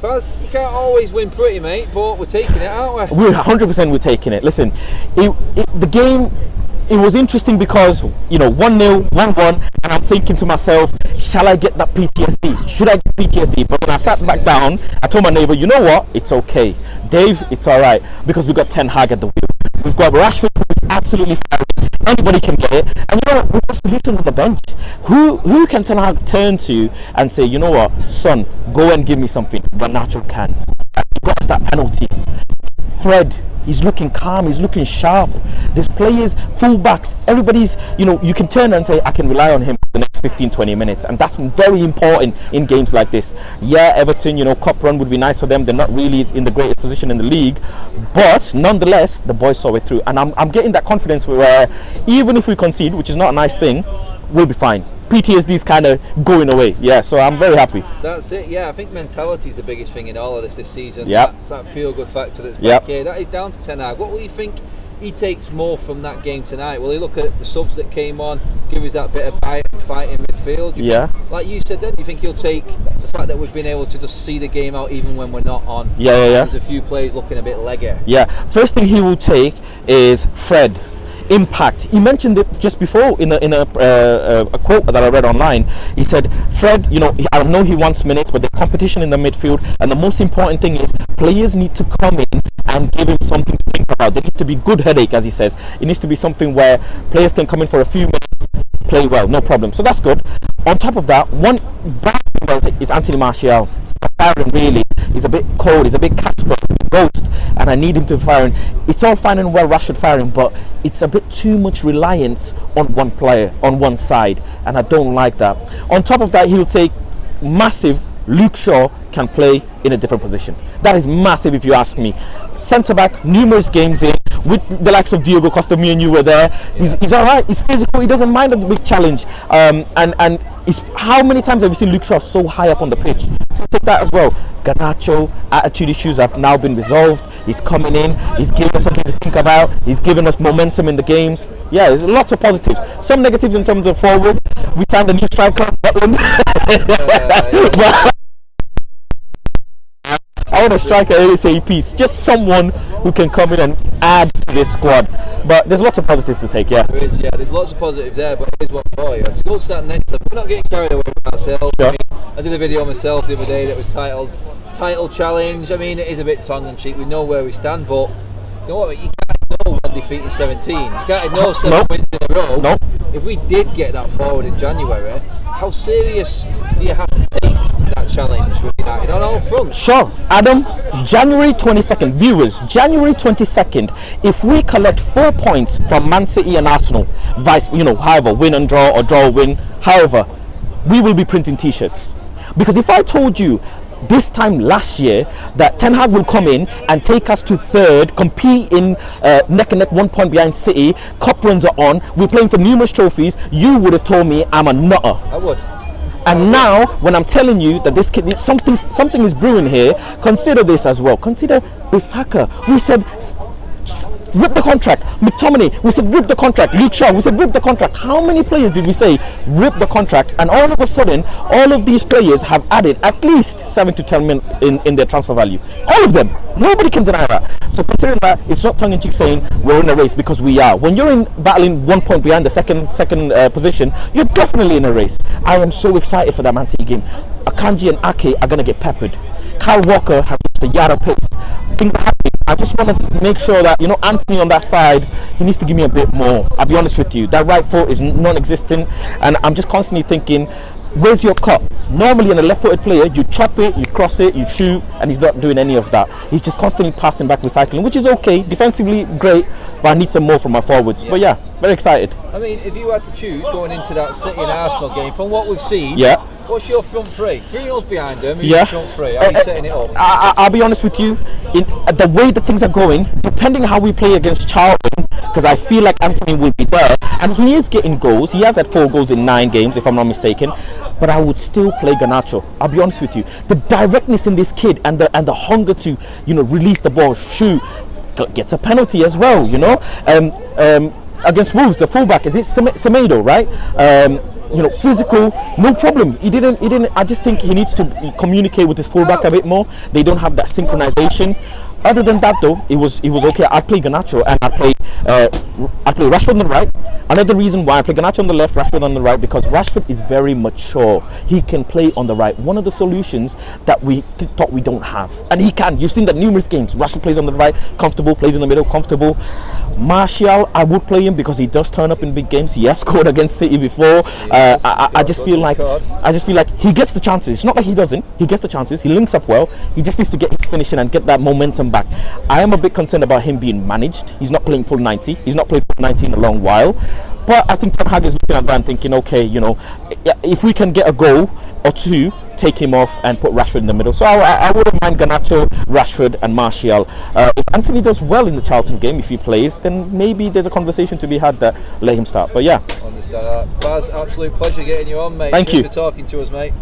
Faz, you can't always win pretty, mate, but we're taking it, aren't we? We're 100% we're taking it. Listen, the game, it was interesting because, 1-0, 1-1, and I'm thinking to myself, shall I get that PTSD? Should I get PTSD? But when I sat back down, I told my neighbour, you know what? It's okay. Dave, it's all right, because we've got Ten Hag at the wheel. We've got Rashford, who is absolutely firing. Anybody can get it. And we've got solutions on the bench. Who can Ten Hag turn to and say, you know what, son, go and give me something? Garnacho can. He got us that penalty. Fred, he's looking calm, he's looking sharp. There's players, fullbacks, everybody's, you can turn and say, I can rely on him for the next 15-20 minutes. And that's very important in games like this. Yeah, Everton, cup run would be nice for them. They're not really in the greatest position in the league. But nonetheless, the boys saw it through. And I'm getting that confidence where even if we concede, which is not a nice thing, we'll be fine. PTSD is kind of going away. Yeah, so I'm very happy. That's it. Yeah, I think mentality is the biggest thing in all of this season. Yeah, that feel-good factor that's back here. That is down to Ten Hag. What will you think he takes more from that game tonight? Will he look at the subs that came on, give us that bit of bite and fight in midfield? Like you said then, do you think he'll take the fact that we've been able to just see the game out even when we're not on? Yeah. There's a few players looking a bit leggy. Yeah, first thing he will take is Fred. Impact. He mentioned it just before in a quote that I read online. He said, Fred, I know he wants minutes, but the competition in the midfield, and the most important thing is players need to come in and give him something to think about. There needs to be good headache, as he says. It needs to be something where players can come in for a few minutes, play well, no problem. So that's good. On top of that, one bad thing about it is Anthony Martial. Firing really is a bit cold, he's a bit Casper, a bit ghost, and I need him to fire. It's all fine and well, Rashford firing, but it's a bit too much reliance on one player, on one side, and I don't like that. On top of that, he'll take massive. Luke Shaw can play in a different position. That is massive if you ask me. Centre back, numerous games in with the likes of Diogo Costa. Me and you were there. He's all right. He's physical. He doesn't mind a big challenge. And how many times have you seen Luke Shaw so high up on the pitch? So take that as well. Garnacho attitude issues have now been resolved. He's coming in. He's giving us something to think about. He's giving us momentum in the games. Yeah, there's lots of positives. Some negatives in terms of forward. We signed a new striker, Butland. I want a striker ASAP, just someone who can come in and add to this squad. But there's lots of positives to take, yeah. There is, yeah. There's lots of positives there, but here's what for you. So we'll start next up. We're not getting carried away with ourselves. Sure. I did a video myself the other day that was titled Title Challenge. I mean, it is a bit tongue-in-cheek. We know where we stand, but you know what? You can't ignore one defeat in 17. You can't ignore 7 wins in a row. Nope. If we did get that forward in January, how serious do you have to take that challenge with United on all fronts? Sure, Adam. January 22nd, viewers. January 22nd. If we collect 4 points from Man City and Arsenal, however, win and draw or draw win, however, we will be printing T-shirts. Because if I told you this time last year that Ten Hag will come in and take us to third, compete in neck and neck, 1 point behind City, cup runs are on, we're playing for numerous trophies, you would have told me I'm a nutter. I would. And now, when I'm telling you that this kid, something is brewing here, consider this as well. Consider Bissaka. We said, rip the contract. McTominay, we said rip the contract. Luke Shaw, we said rip the contract. How many players did we say rip the contract? And all of a sudden, all of these players have added at least 7 to 10 million in their transfer value. All of them. Nobody can deny that. So considering that, it's not tongue-in-cheek saying we're in a race, because we are. When you're battling 1 point behind the second position, you're definitely in a race. I am so excited for that Man City game. Akanji and Ake are going to get peppered. Kyle Walker has lost a yard of pace. Things are happening. I just wanted to make sure that, Anthony on that side, he needs to give me a bit more. I'll be honest with you. That right foot is non-existent, and I'm just constantly thinking, where's your cut? Normally in a left-footed player, you chop it, you cross it, you shoot, and he's not doing any of that. He's just constantly passing back, recycling, which is okay. Defensively, great, but I need some more from my forwards. Yeah. But yeah, very excited. I mean, if you had to choose going into that City and Arsenal game, from what we've seen, what's your front three? 3-0's behind them. Who's your front three? How are you setting it up? I'll be honest with you. In the way that things are going, depending how we play against Charlton, because I feel like Anthony will be there, and he is getting goals. He has had 4 goals in 9 games, if I'm not mistaken. But I would still play Garnacho. I'll be honest with you. The directness in this kid and the hunger to release the ball, shoot, gets a penalty as well. Against Wolves, the fullback, is it Semedo, right? physical, no problem. He didn't. I just think he needs to communicate with his fullback a bit more. They don't have that synchronization. Other than that, though, it was okay. I'd play Garnacho and I'd play Rashford on the right. Another reason why I play Garnacho on the left, Rashford on the right, because Rashford is very mature. He can play on the right. One of the solutions that we thought we don't have, and he can. You've seen that numerous games. Rashford plays on the right, comfortable. Plays in the middle, comfortable. Martial, I would play him because he does turn up in big games. He has scored against City before. I just feel like he gets the chances. It's not like he doesn't. He gets the chances. He links up well. He just needs to get his finishing and get that momentum back. I am a bit concerned about him being managed. He's not playing full 90. He's not played full 90 in a long while. But I think Ten Hag is looking at that and thinking, okay, if we can get a goal or two, take him off and put Rashford in the middle. So I wouldn't mind Garnacho, Rashford and Martial. If Anthony does well in the Charlton game, if he plays, then maybe there's a conversation to be had that let him start. But yeah. Understand that. Baz, absolute pleasure getting you on, mate. Thank you for talking to us, mate.